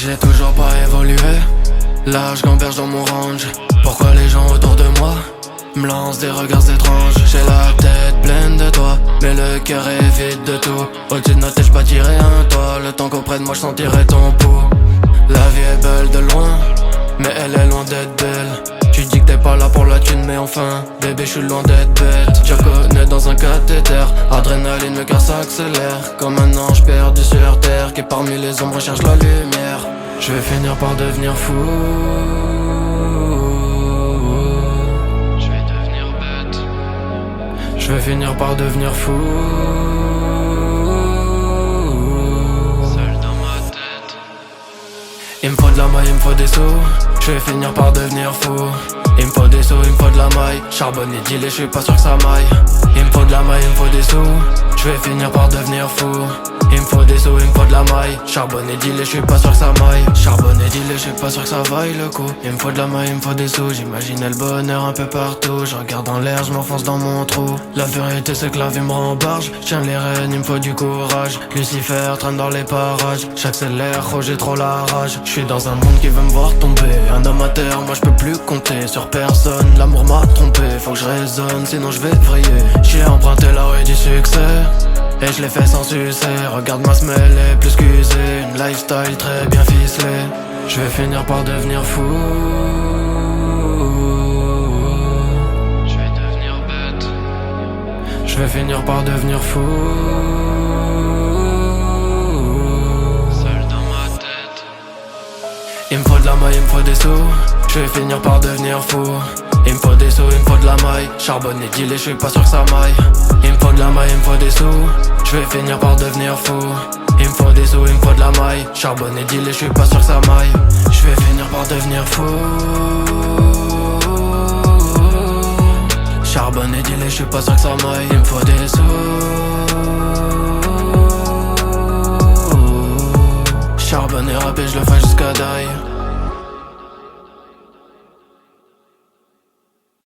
J'ai toujours pas évolué. Là je gamberge dans mon range. Pourquoi les gens autour de moi me lancent des regards étranges? J'ai la tête pleine de toi, mais le cœur est vide de tout. Au-dessus de notre tête j'bâtirai un toit. Le temps qu'auprès de moi j'sentirai ton pouls. La vie est belle de loin, mais elle est loin d'être belle. Tu dis que t'es pas là pour la thune, mais enfin, bébé j'suis loin d'être bête. Je connais dans un cathéter, adrénaline, le cœur s'accélère. Comme un ange perdu sur terre, qui parmi les ombres cherche la lumière. Je vais finir par devenir fou. Je vais devenir bête. Je vais finir par devenir fou. Seul dans ma tête. Il me faut de la maille, il me faut des sous. Je vais finir par devenir fou. Il me faut des sous, il me faut de la maille. Charbonne et deal et je suis pas sûr que ça maille. Il me faut de la maille, il me faut des sous. Je vais finir par devenir fou. Il me faut des sous, il me faut de la maille. Charbonne et deal et je suis pas sûr que ça maille. Charbonne et deal et je suis pas sûr que ça vaille le coup. Il me faut de la maille, il me faut des sous. J'imaginais le bonheur un peu partout. Je regarde en l'air, je m'enfonce dans mon trou. La vérité c'est que la vie me rembarge. Je tiens les rênes, il me faut du courage. Lucifer traîne dans les parages. J'accélère, oh j'ai trop la rage. Je suis dans un monde qui veut me voir tomber. Un homme à terre, moi je peux plus compter sur personne. L'amour m'a trompé, faut que je raisonne, sinon je vais vriller. J'ai emprunté la rue du succès et je l'ai fait sans succès. Regarde ma semelle est plus qu'usée. Une lifestyle très bien ficelée. Je vais finir par devenir fou. Je vais devenir bête. Je vais finir par devenir fou. Seul dans ma tête. Il me faut de la maille, il me faut des sous. Je vais finir par devenir fou. Il me faut des sous, il me faut de la maille. Charbonne et deal et je suis pas sûr que ça maille. Il me faut de la maille, il me faut des sous. Je vais finir par devenir fou. Il me faut des sous, il me faut de la maille. Charbonne et deal et je suis pas sûr que ça maille. Je vais finir par devenir fou. Charbonne et deal et je suis pas sûr que ça maille. Il me faut des sous. Charbonne et rap et je le fais jusqu'à die.